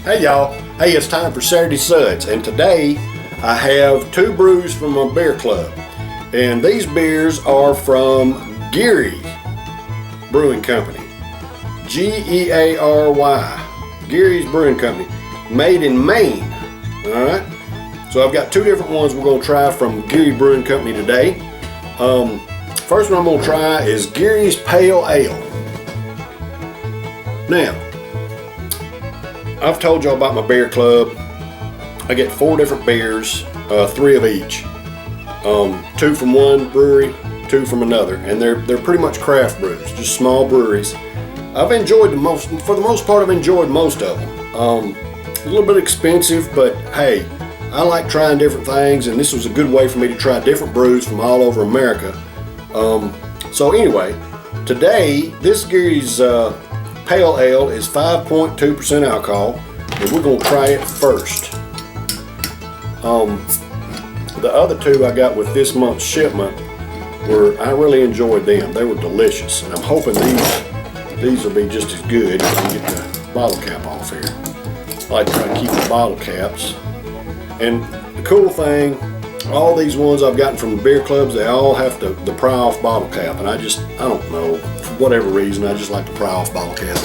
Hey y'all, hey, it's time for Saturday Suds, and today I have two brews from my beer club, and these beers are from Geary Brewing Company, Geary, Geary's Brewing Company, made in Maine. All right, so I've got two different ones we're going to try from Geary Brewing Company today. First one I'm going to try is Geary's Pale Ale. Now, I've told y'all about my beer club. I get 4 different beers, 3 of each. 2 from one brewery, 2 from another, and they're pretty much craft brews, just small breweries. I've enjoyed for the most part, I've enjoyed most of them. A little bit expensive, but hey, I like trying different things, and this was a good way for me to try different brews from all over America. So anyway, today this Geary's Pale Ale is 5.2% alcohol, and we're going to try it first. The other 2 I got with this month's shipment I really enjoyed them. They were delicious, and I'm hoping these will be just as good. If I can get the bottle cap off here. I like to try to keep the bottle caps. And the cool thing, all these ones I've gotten from the beer clubs, they all have the pry off bottle cap, and I don't know, for whatever reason, I just like to pry off bottle cap.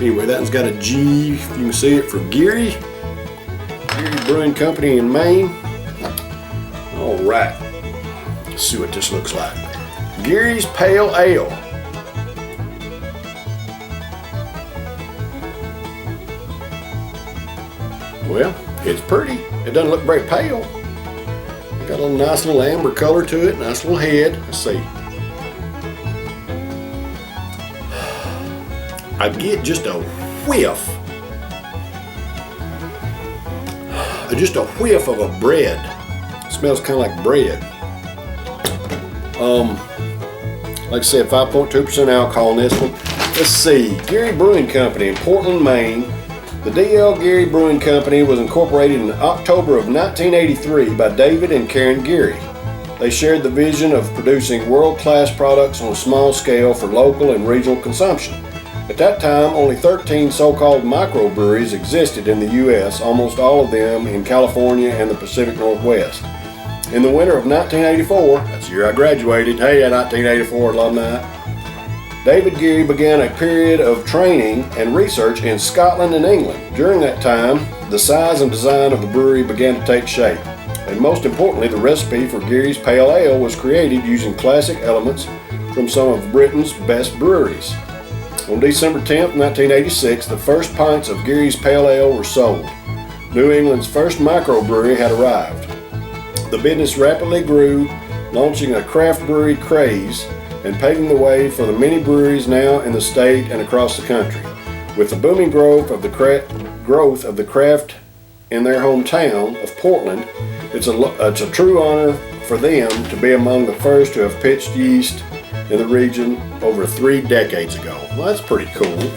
Anyway, that one's got a G, if you can see it, for Geary Brewing Company in Maine. All right, let's see what this looks like. Geary's Pale Ale. Well, it's pretty. It doesn't look very pale. Got a nice little amber color to it, nice little head. Let's see. I get just a whiff. Just a whiff of a bread. It smells kind of like bread. Like I said, 5.2% alcohol in this one. Let's see. Geary Brewing Company in Portland, Maine. The D.L. Geary Brewing Company was incorporated in October of 1983 by David and Karen Geary. They shared the vision of producing world-class products on a small scale for local and regional consumption. At that time, only 13 so-called microbreweries existed in the U.S., almost all of them in California and the Pacific Northwest. In the winter of 1984, that's the year I graduated, hey, 1984 alumni, David Geary began a period of training and research in Scotland and England. During that time, the size and design of the brewery began to take shape. And most importantly, the recipe for Geary's Pale Ale was created using classic elements from some of Britain's best breweries. On December 10, 1986, the first pints of Geary's Pale Ale were sold. New England's first microbrewery had arrived. The business rapidly grew, launching a craft brewery craze and paving the way for the many breweries now in the state and across the country. With the booming growth of the craft in their hometown of Portland, it's a true honor for them to be among the first to have pitched yeast in the region over 3 decades ago. Well, that's pretty cool.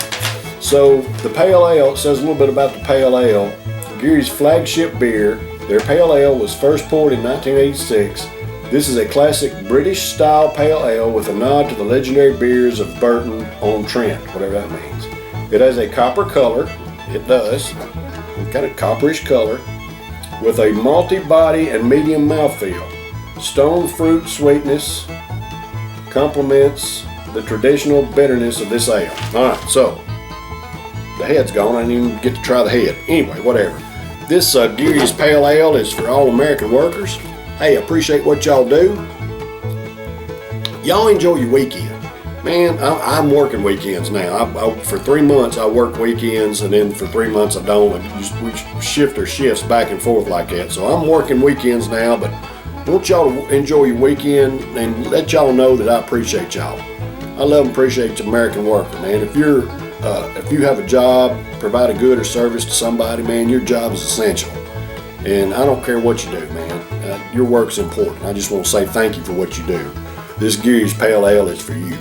So the Pale Ale, it says a little bit about the Pale Ale. Geary's flagship beer, their Pale Ale was first poured in 1986. This is a classic British-style pale ale with a nod to the legendary beers of Burton-on-Trent, whatever that means. It has a copper color, it does, kind of copperish color, with a malty body and medium mouthfeel. Stone fruit sweetness complements the traditional bitterness of this ale. Alright, so, the head's gone, I didn't even get to try the head. Anyway, whatever. This Geary's Pale Ale is for all American workers. Hey, I appreciate what y'all do. Y'all enjoy your weekend. Man, I'm working weekends now. For 3 months I work weekends, and then for 3 months I don't. We shift our shifts back and forth like that. So I'm working weekends now, but I want y'all to enjoy your weekend and let y'all know that I appreciate y'all. I love and appreciate the American worker, man. If you have a job, provide a good or service to somebody, man, your job is essential. And I don't care what you do, man. Your work's important. I just want to say thank you for what you do. This Geary's Pale Ale is for you.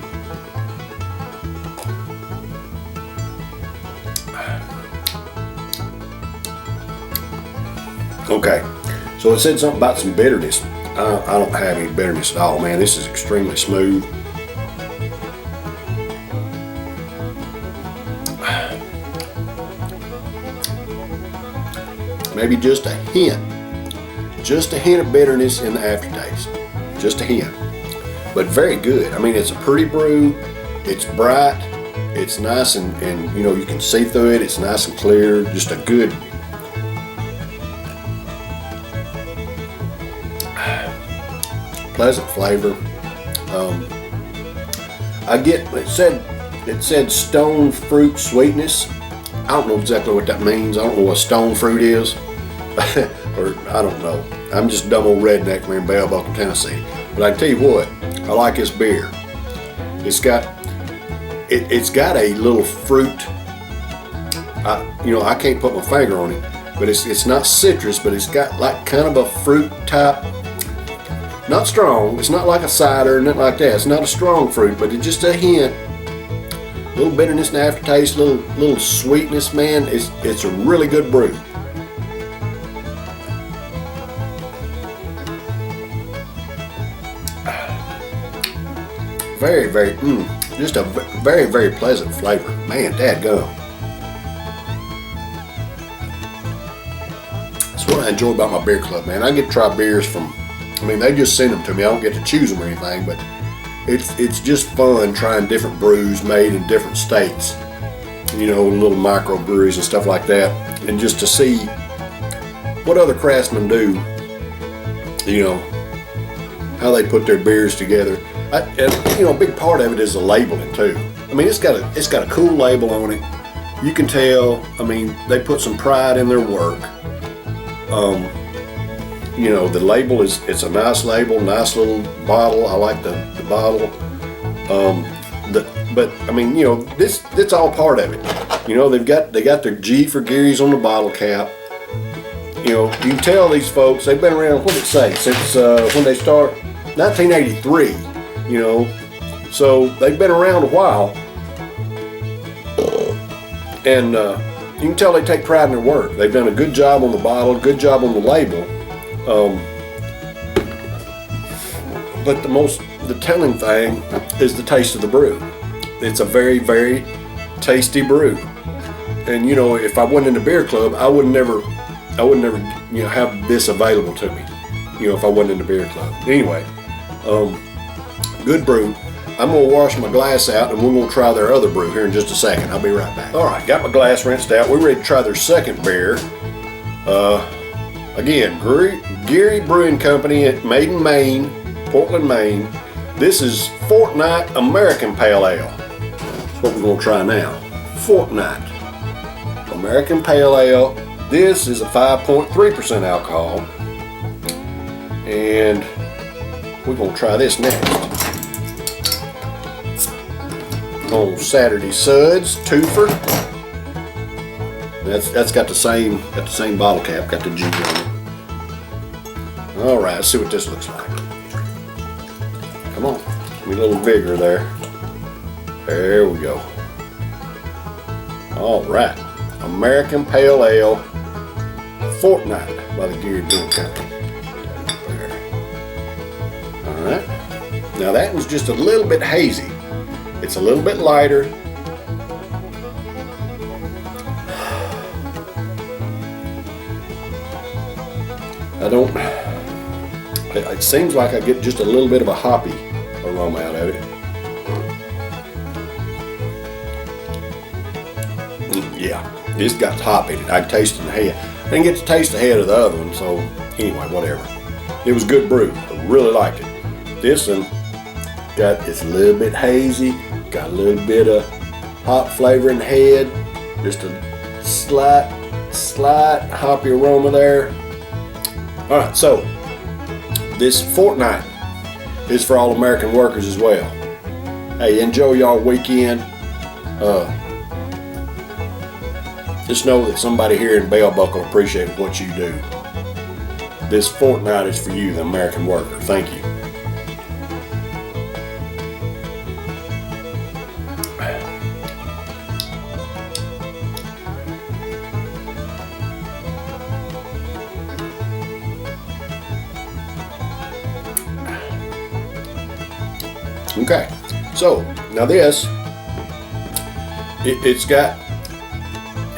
Okay, so it said something about some bitterness. I don't have any bitterness at all, man. This is extremely smooth. maybe just a hint of bitterness in the aftertaste, just a hint. But very good. I mean, it's a pretty brew. It's bright. It's nice and you know, you can see through it. It's nice and clear. Just a good, pleasant flavor. I get, it said stone fruit sweetness. I don't know exactly what that means. I don't know what stone fruit is. Or I don't know. I'm just a dumb old redneck from in Bell Buckle, Tennessee. But I can tell you what, I like this beer. It's got a little fruit. You know, I can't put my finger on it, but it's not citrus, but it's got like kind of a fruit type. Not strong. It's not like a cider, nothing like that. It's not a strong fruit, but it's just a hint. A little bitterness in the aftertaste, little sweetness, man. It's a really good brew. Very, just a very, very pleasant flavor. Man, dadgum. That's what I enjoy about my beer club, man. I get to try beers from, I mean, they just send them to me. I don't get to choose them or anything, but it's just fun trying different brews made in different states. You know, little micro breweries and stuff like that. And just to see what other craftsmen do, you know, how they put their beers together. And, you know, a big part of it is the labeling too. I mean, it's got a cool label on it. You can tell. I mean, they put some pride in their work. You know, the label it's a nice label, nice little bottle. I like the bottle. But I mean, you know, it's all part of it. You know, they got their G for Geary's on the bottle cap. You know, you can tell these folks, they've been around, what did it say, since when they start, 1983, you know, so they've been around a while, and you can tell they take pride in their work. They've done a good job on the bottle, good job on the label, but the telling thing is the taste of the brew. It's a very, very tasty brew, and you know, if I went in the beer club, I would never, you know, have this available to me, you know, if I wasn't in the beer club. Anyway, good brew. I'm gonna wash my glass out and we're gonna try their other brew here in just a second. I'll be right back. All right, got my glass rinsed out. We're ready to try their second beer. Again, Geary Brewing Company at Maine, Portland, Maine. This is Fortnight American Pale Ale. That's what we're gonna try now. Fortnight American Pale Ale. This is a 5.3% alcohol, and we're going to try this next. On Saturday Suds, twofer. That's got the same bottle cap, got the G on it. All right, let's see what this looks like. Come on, give me a little vigor there. There we go. All right, American Pale Ale. Fortnight by the Geary Brewing Company. There. All right. Now that one's just a little bit hazy. It's a little bit lighter. It seems like I get just a little bit of a hoppy aroma out of it. Yeah, this got hop in it. I tasted the head. I didn't get to taste the head of the other one, so anyway, whatever. It was good brew. I really liked it. This one it's a little bit hazy, got a little bit of hop flavor in the head, just a slight hoppy aroma there. All right, so this Fortnight is for all American workers as well. Hey, enjoy y'all weekend. Just know that somebody here in Bell Buckle appreciates what you do. This Fortnight is for you, the American worker. Thank you. Okay, so now this, it's got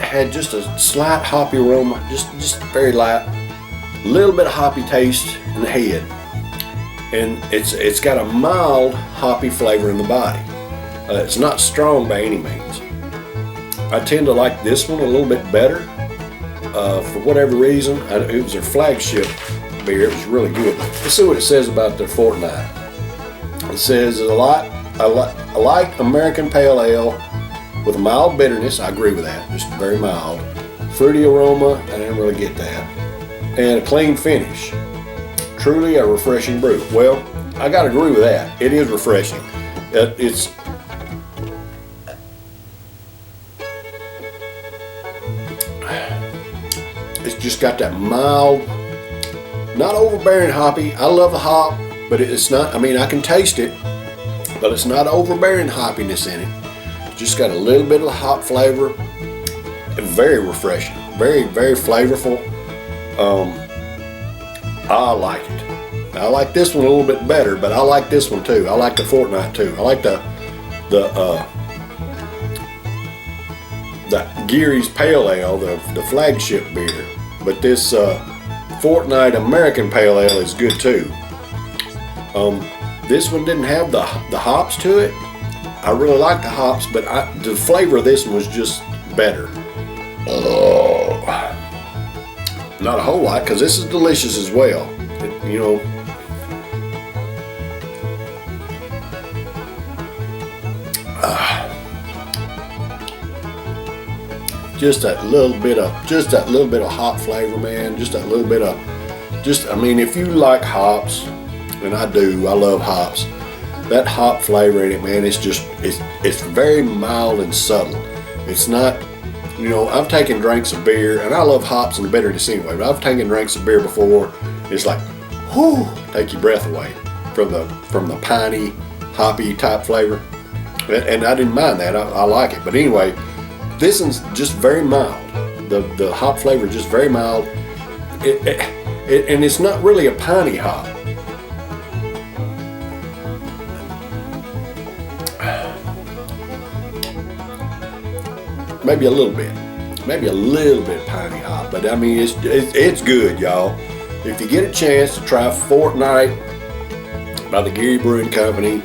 had just a slight hoppy aroma, just very light, a little bit of hoppy taste in the head, and it's got a mild hoppy flavor in the body. It's not strong by any means. I tend to like this one a little bit better. For whatever reason, it was their flagship beer. It was really good. Let's see what it says about their Fortnite. It says, a light American Pale Ale with a mild bitterness. I agree with that, just very mild. Fruity aroma, I didn't really get that. And a clean finish. Truly a refreshing brew. Well, I gotta agree with that. It is refreshing. It's just got that mild, not overbearing hoppy. I love the hop, but it's not, I mean, I can taste it, but it's not overbearing hoppiness in it. It's just got a little bit of hop flavor, and very refreshing, very, very flavorful. I like it. I like this one a little bit better, but I like this one too. I like the Fortnite too. I like the Geary's Pale Ale, the flagship beer. But this Fortnite American Pale Ale is good too. This one didn't have the hops to it. I really like the hops, but the flavor of this one was just better. Not a whole lot, because this is delicious as well. You know, just that little bit of hop flavor, man. Just that little bit of, I mean, if you like hops, and I do, I love hops. That hop flavor in it, man, it's very mild and subtle. It's not, you know, I've taken drinks of beer, and I love hops and bitterness anyway, but I've taken drinks of beer before. It's like, whoo, take your breath away from the piney, hoppy type flavor. And I didn't mind that. I like it. But anyway, this one's just very mild. The hop flavor is just very mild. And it's not really a piney hop. Maybe a little bit piney hop, but I mean it's good, y'all. If you get a chance to try Fortnite by the Geary Brewing Company,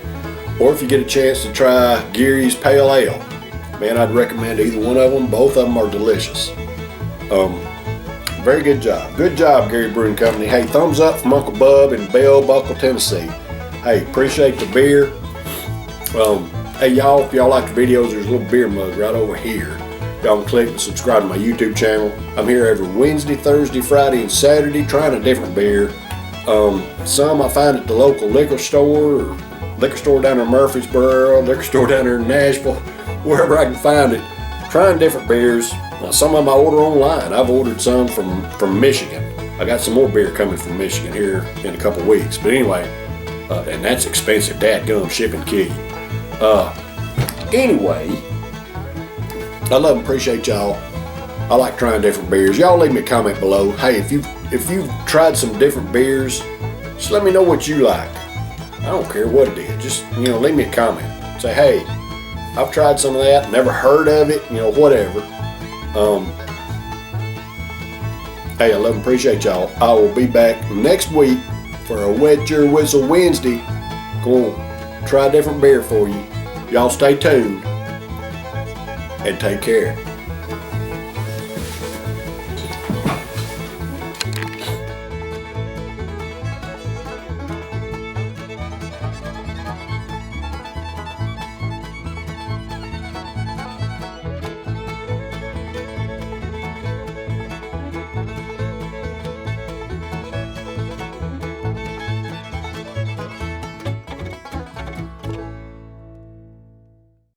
or if you get a chance to try Geary's Pale Ale, man, I'd recommend either one of them. Both of them are delicious. Very good job. Good job, Geary Brewing Company. Hey, thumbs up from Uncle Bub in Bell Buckle, Tennessee. Hey, appreciate the beer. Hey, y'all, if y'all like the videos, there's a little beer mug right over here. Y'all can click and subscribe to my YouTube channel. I'm here every Wednesday, Thursday, Friday, and Saturday trying a different beer. Some I find at the local liquor store, or liquor store down in Murfreesboro, liquor store down there in Nashville, wherever I can find it, trying different beers. Now, some of them I order online. I've ordered some from Michigan. I got some more beer coming from Michigan here in a couple weeks. But anyway, and that's expensive, dadgum shipping key. Anyway, I love and appreciate y'all. I like trying different beers. Y'all leave me a comment below. Hey, if you've tried some different beers, just let me know what you like. I don't care what it is. Just, you know, leave me a comment. Say, hey, I've tried some of that, never heard of it, you know, whatever. Hey, I love and appreciate y'all. I will be back next week for a Wet Your Whistle Wednesday. Gonna try a different beer for you. Y'all stay tuned and take care.